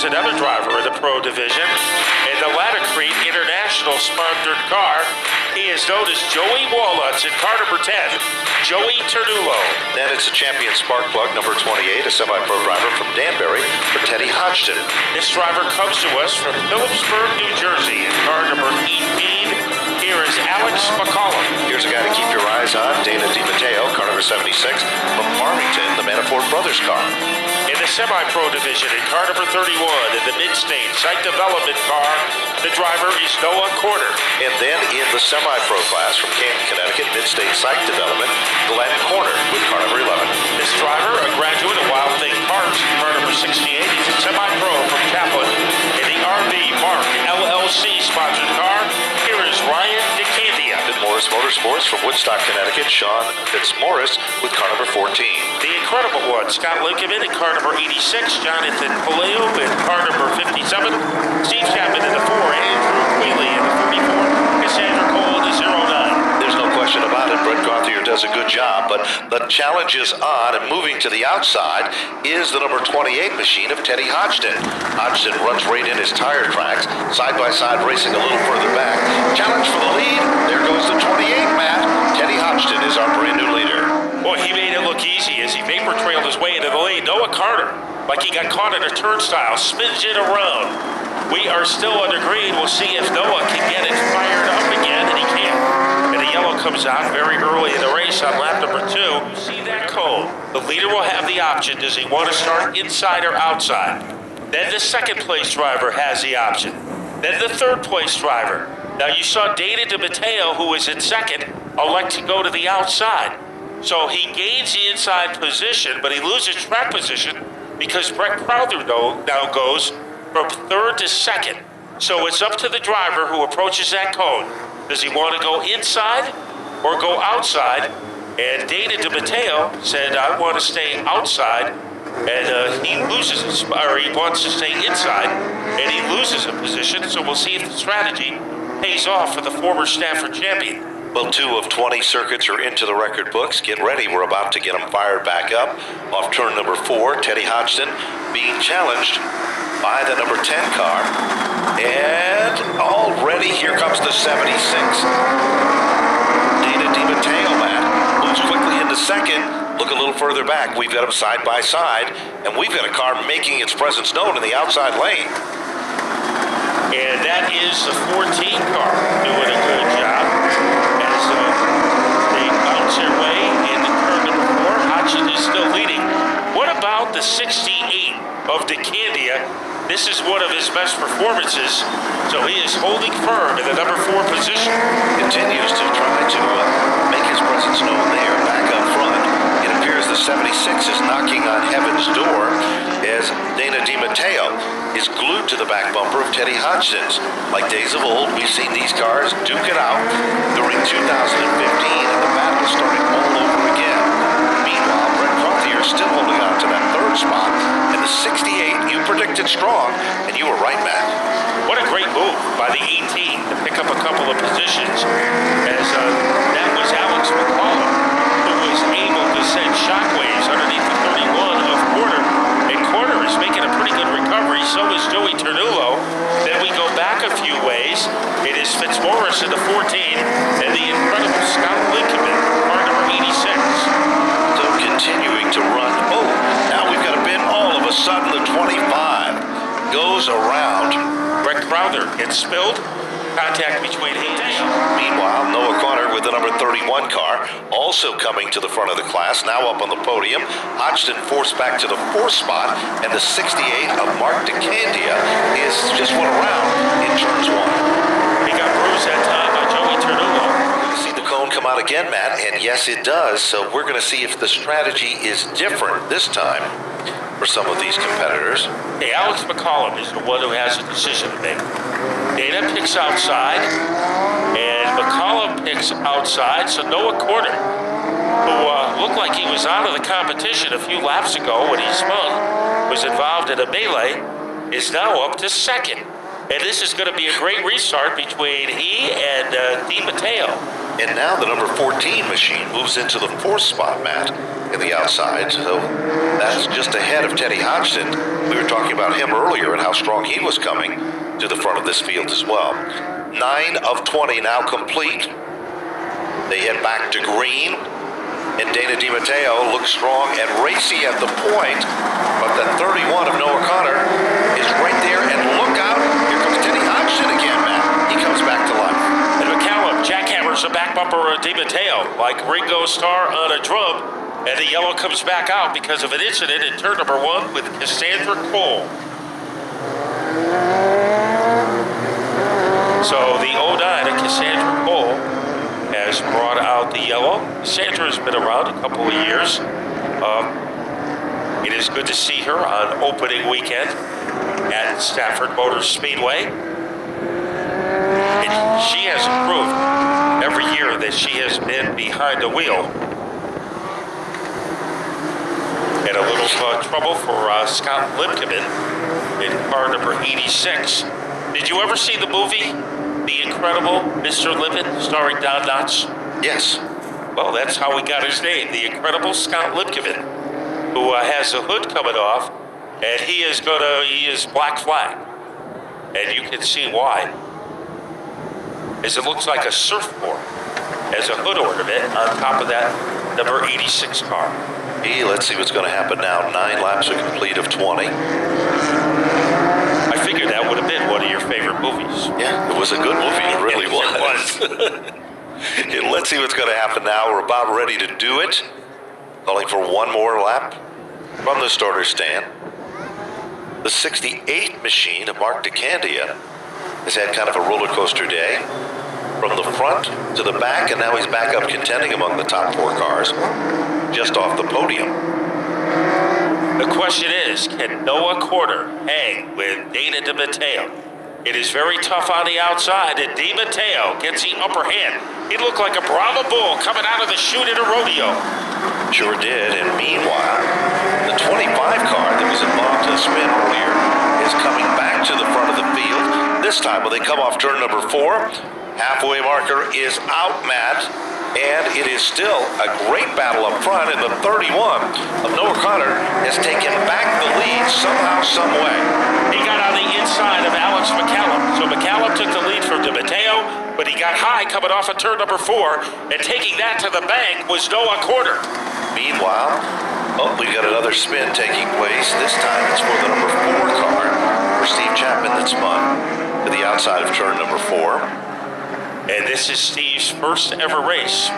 is another driver in the Pro Division. In the Ladder Creek International sponsored car, he is known as Joey Walnuts in car number 10, Joey Ternulo. Then it's a champion spark plug number 28, a semi-pro driver from Danbury for Teddy Hodgson. This driver comes to us from Phillipsburg, New Jersey in car number 18. Here is Alex McCollum. Here's a guy to keep your eyes on, Dana DiMatteo, car number 76, from Farmington, the Manafort Brothers car. In the semi-pro division in car number 31, in the mid-state site development car, the driver is Noah Corder. And then in the semi-pro class from Canton, Connecticut, mid-state site development, Glenn Corner with car number 11. This driver, a graduate of Wild Thing Parts, car number 68, is a semi-pro from Chaplin. In the RV Mark LLC sponsored car, here is Ryan DeCandia. Morris Motorsports from Woodstock, Connecticut, Sean Fitzmaurice with car number 14. The incredible one, Scott Lincoln in car number 86, Jonathan Paleo in car number 57, Steve Chapman in the 4, Andrew Wheely in the 34, Cassandra Cole in the 09. There's no question about it. Brett Gauthier does a good job, but the challenge is on, and moving to the outside is the number 28 machine of Teddy Hodgson. Hodgson runs right in his tire tracks, side-by-side racing a little further back. Challenge for the lead. There goes the 28, Matt. Teddy Hodgson is our brand new leader. Boy, he made it look easy as he vapor trailed his way into the lead. Noah Carter, like he got caught in a turnstile, spins it around. We are still under green. We'll see if Noah can get it fired up again, and he can't. And the yellow comes out very early in the race on lap number 2. You see that cone? The leader will have the option. Does he want to start inside or outside? Then the second place driver has the option. Then the third place driver. Now you saw Dana DiMatteo, who is in second, elect to go to the outside. So he gains the inside position, but he loses track position because Brett Crowther now goes from third to second. So it's up to the driver who approaches that cone. Does he want to go inside or go outside? And Dana DiMatteo said, I want to stay outside. And he loses his, or he wants to stay inside, and he loses a position. So we'll see if the strategy pays off for the former Stafford champion. Well, 2 of 20 circuits are into the record books. Get ready. We're about to get them fired back up. Off turn number 4, Teddy Hodgson being challenged by the number 10 car. And already here comes the 76. Dana DiMatteo, Matt, moves quickly into second. Look a little further back. We've got them side by side, and we've got a car making its presence known in the outside lane. And that is the 14 car doing a good job as they bounce their way into turn number 4. Hodgson is still leading. What about the 68 of DeCandia? This is one of his best performances, so he is holding firm in the number 4 position. Continues to try to make his presence known there, back up front. It appears the 76 is knocking on heaven's door as Dana DiMatteo is glued to the back bumper of Teddy Hodgson's. Like days of old, we've seen these cars duke it out during 2015, and the battle is starting all over again. Meanwhile, Brett Gauthier is still holding on to that 3rd spot, and the 68, you predicted strong, and you were right, Matt. What a great move by the 18 to pick up a couple of positions, as that was Alex McCollum, who was able to send shockwaves underneath the 31 of Corder. And Corder is making a pretty good recovery, so is Joey Ternulo. Then we go back a few ways. It is Fitzmaurice in the 14, and the incredible Scott Lincoln, car number 86. So continuing to run. Oh, now we've got a bin. All of a sudden, the 25 goes around. Brett Crowther gets spilled. Contact between him. Meanwhile, Noah Conner with the number 31 car, also coming to the front of the class, now up on the podium. Hodgson forced back to the 4th spot, and the 68 of Mark DeCandia is just went around in turns 1. He got bruised that time by Joey Ternulo. See the cone come out again, Matt, and yes, it does. So we're going to see if the strategy is different this time for some of these competitors. Hey, Alex McCollum is the one who has a decision to make. Dana picks outside, and McCollum picks outside, so Noah Corder, who looked like he was out of the competition a few laps ago when he spun, was involved in a melee, is now up to second. And this is going to be a great restart between he and DiMatteo. And now the number 14 machine moves into the 4th spot, Matt, in the outside. So that's just ahead of Teddy Hodgson. We were talking about him earlier and how strong he was coming to the front of this field as well. 9 of 20 now complete. They head back to green. And Dana DiMatteo looks strong and racy at the point. But the 31 of Noah Connor is right there. And look out. Here comes Teddy Hodgson again, Matt. He comes back to life. And McCallum jackhammers the back bumper of DiMatteo like Ringo Starr on a drum. And the yellow comes back out because of an incident in turn number 1 with Cassandra Cole. So the 09 of Cassandra Cole has brought out the yellow. Cassandra has been around a couple of years. It is good to see her on opening weekend at Stafford Motor Speedway. And she has improved every year that she has been behind the wheel. And a little trouble for Scott Lipkeman in car number 86. Did you ever see the movie, The Incredible Mr. Lipman, starring Don Knotts? Yes. Well, that's how he got his name, The Incredible Scott Lipkeman, who has a hood coming off, and he is black flag. And you can see why. As it looks like a surfboard as a hood ornament on top of that number 86 car. Let's see what's going to happen now. 9 laps are complete of 20. I figured that would have been one of your favorite movies. Yeah, it was a good movie. It really was. And let's see what's going to happen now. We're about ready to do it. Calling for one more lap from the starter stand. The 68 machine of Mark DeCandia has had kind of a roller coaster day. From the front to the back, and now he's back up contending among the top 4 cars, just off the podium. The question is, can Noah Corder hang with Dana DiMatteo? It is very tough on the outside, and DiMatteo gets the upper hand. He looked like a Brahma bull coming out of the chute in a rodeo. Sure did, and meanwhile, the 25 car that was involved in the spin earlier is coming back to the front of the field. This time, when they come off turn number 4, halfway marker is out, Matt, and it is still a great battle up front, and the 31 of Noah Connor has taken back the lead somehow, some way. He got on the inside of Alex McCallum, so McCallum took the lead from DiMatteo, but he got high coming off of turn number 4, and taking that to the bank was Noah Corder. Meanwhile, we got another spin taking place. This time it's for the number 4 car for Steve Chapman that spun to the outside of turn number 4. And this is Steve's first ever race.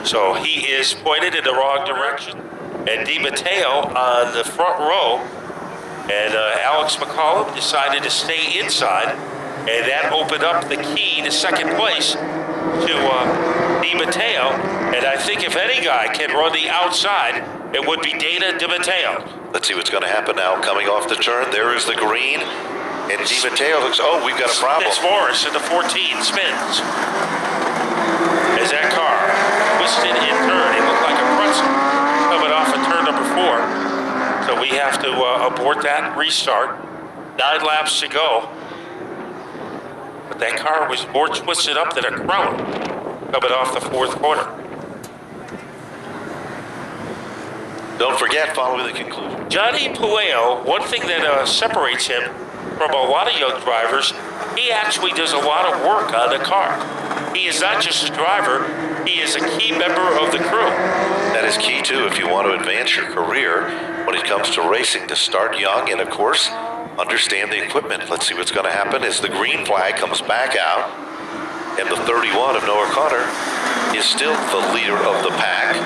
So he is pointed in the wrong direction. And DiMatteo on the front row. And Alex McCallum decided to stay inside. And that opened up the key to second place to DiMatteo. And I think if any guy can run the outside, it would be Dana DiMatteo. Let's see what's going to happen now. Coming off the turn, there is the green. And DiMatteo looks, we've got a problem. It's Morris in the 14 spins. As that car twisted in turn, it looked like a pretzel coming off of turn number 4. So we have to abort that, restart. 9 laps to go. But that car was more twisted up than a crown coming off the 4th corner. Don't forget, following the conclusion. Johnny Pueo, one thing that separates him from a lot of young drivers, he actually does a lot of work on the car. He is not just a driver, he is a key member of the crew. That is key too if you want to advance your career when it comes to racing, to start young and of course, understand the equipment. Let's see what's going to happen as the green flag comes back out and the 31 of Noah Connor is still the leader of the pack.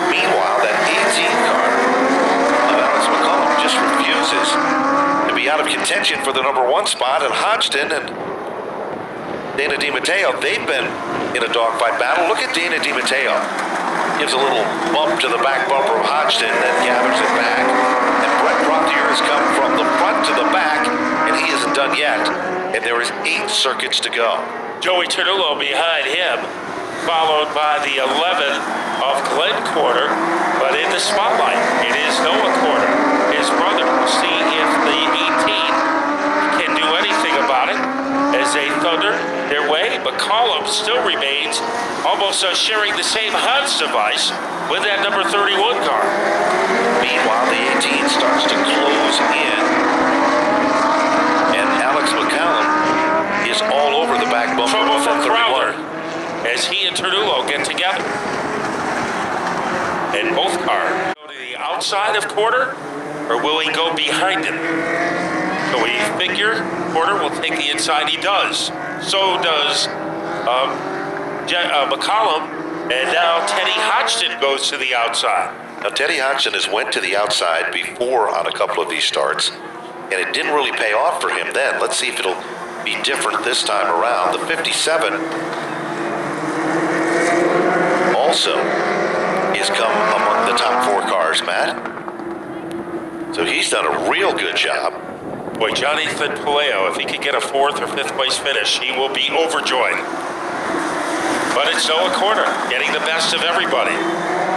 Meanwhile, that 18 car of Alex McCallum just refuses to be out of contention for the number 1 spot, and Hodgson and Dana DiMatteo, they've been in a dogfight battle. Look at Dana DiMatteo. Gives a little bump to the back bumper of Hodgson, then gathers it back. And Brett Rothier has come from the front to the back, and he isn't done yet. And there is 8 circuits to go. Joey Ternullo behind him, followed by the 11 of Glenn Corder, but in the spotlight, it is Noah Corder, his brother. We'll see if the 18 McCollum still remains almost sharing the same Hans device with that number 31 car. Meanwhile, the 18 starts to close in. And Alex McCallum is all over the back bumper Trouble of for that Crowder 31. as he and Ternullo get together. And both cars go to the outside of Quarter, or will he go behind him? So we figure Quarter will take the inside. He does. So does McCollum. And now Teddy Hodgson goes to the outside. Now, Teddy Hodgson has went to the outside before on a couple of these starts, and it didn't really pay off for him then. Let's see if it'll be different this time around. The 57 also has come among the top 4 cars, Matt. So he's done a real good job. Boy, Jonathan Paleo, if he could get a 4th or 5th place finish, he will be overjoyed. But it's Noah Quarter getting the best of everybody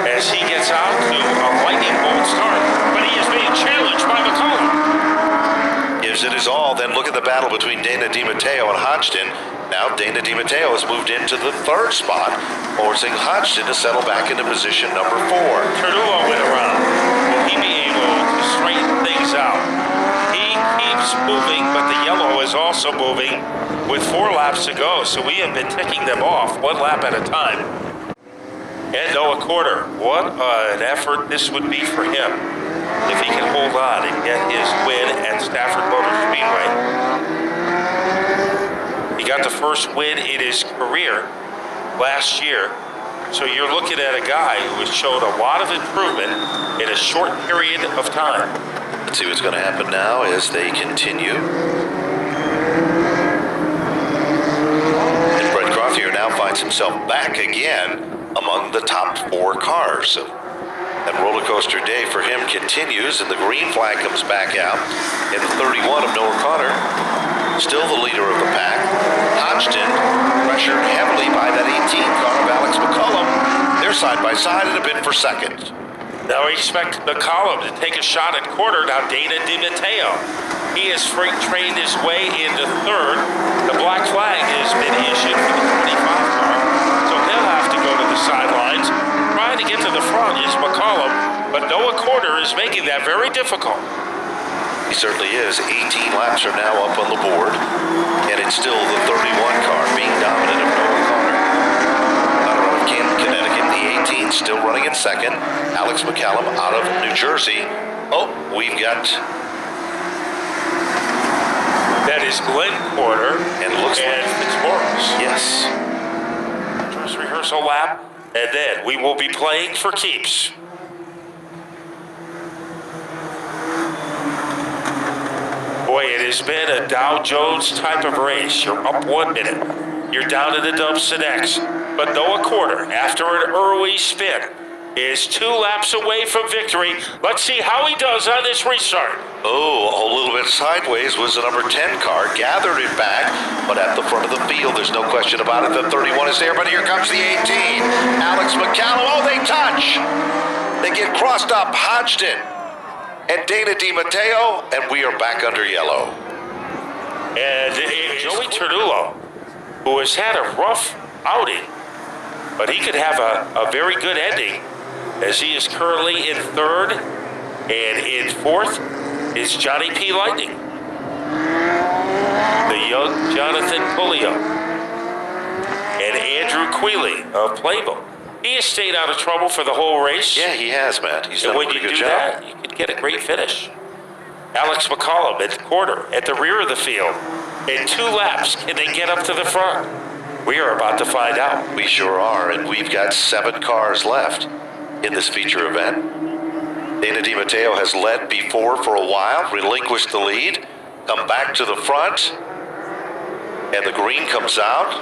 as he gets out to a lightning bolt start. But he is being challenged by McCollum. Gives it his all. Then look at the battle between Dana DiMatteo and Hodgson. Now Dana DiMatteo has moved into the 3rd spot, forcing Hodgson to settle back into position number 4. Ternullo went around. Will he be able to straighten things out? He keeps moving, but the yellow is also moving with 4 laps to go. So we have been ticking them off 1 lap at a time. And Noah Quarter, what an effort this would be for him if he can hold on and get his win at Stafford Motor Speedway. He got the first win in his career last year. So you're looking at a guy who has shown a lot of improvement in a short period of time. Let's see what's going to happen now as they continue. And Brett Crothier now finds himself back again among the top 4 cars. So that roller coaster day for him continues, and the green flag comes back out. And the 31 of Noah Connor, still the leader of the pack. Hodgson pressured heavily by that 18 car of Alex McCollum. They're side by side in a bid for 2nd. Now we expect McCollum to take a shot at Quarter. Now Dana DiMatteo. He has freight trained his way into 3rd. The black flag has been issued for the 25 car. So he'll have to go to the sidelines. Trying to get to the front is McCollum, but Noah Quarter is making that very difficult. He certainly is. 18 laps are now up on the board, and it's still the 31 car being dominant of Noah Connor. Out of Connecticut, the 18 still running in 2nd. Alex McCallum out of New Jersey. Oh, we've got... That is Glenn Quarter and looks and like Fitzmaurice. Yes. Dress rehearsal lap, and then we will be playing for keeps. Boy, it has been a Dow Jones type of race. You're up 1 minute. You're down in the dumps the next. But Noah Quarter, after an early spin, is 2 laps away from victory. Let's see how he does on this restart. Oh, a little bit sideways was the number 10 car. Gathered it back, but at the front of the field, there's no question about it. The 31 is there, but here comes the 18. Alex McCallum. Oh, they touch. They get crossed up. Hodgson and Dana DiMatteo, and we are back under yellow. And Joey Ternullo, who has had a rough outing, but he could have a very good ending, as he is currently in 3rd, and in 4th is Johnny P. Lightning, the young Jonathan Paleo, and Andrew Quealy of Plainville. He has stayed out of trouble for the whole race. Yeah, he has, Matt. He's done a pretty good job. And when you do that, you can get a great finish. Alex McCollum at Quarter at the rear of the field. In 2 laps, can they get up to the front? We are about to find out. We sure are, and we've got 7 cars left in this feature event. Dana DiMatteo has led before for a while, relinquished the lead, come back to the front, and the green comes out,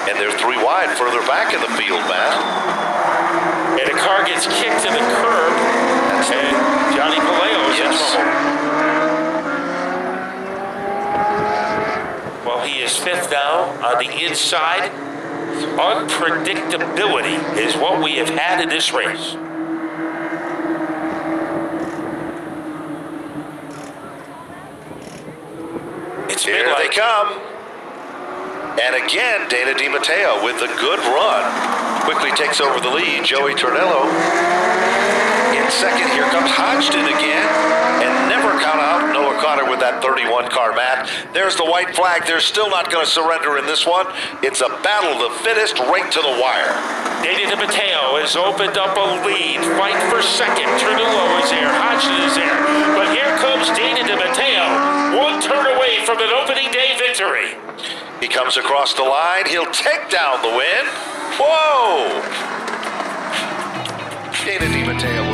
and they're 3 wide further back in the field, Matt. And a car gets kicked to the curb, and Johnny Paleo is in trouble. Well, he is 5th now on the inside. Unpredictability is what we have had in this race. It's Here they come. And again, Dana DiMatteo with a good run. Quickly takes over the lead. Joey Tornillo in second. Here comes Hodgson again. And never count out Noah Carter with that 31 car, Matt. There's the white flag. They're still not going to surrender in this one. It's a battle of the fittest right to the wire. Dana DiMatteo has opened up a lead. Fight for second. Tornillo is there. Hodgson is there. But here comes Dana DiMatteo. One turn away from an opening day victory. He comes across the line. He'll take down the win. Whoa! Dana DiMatteo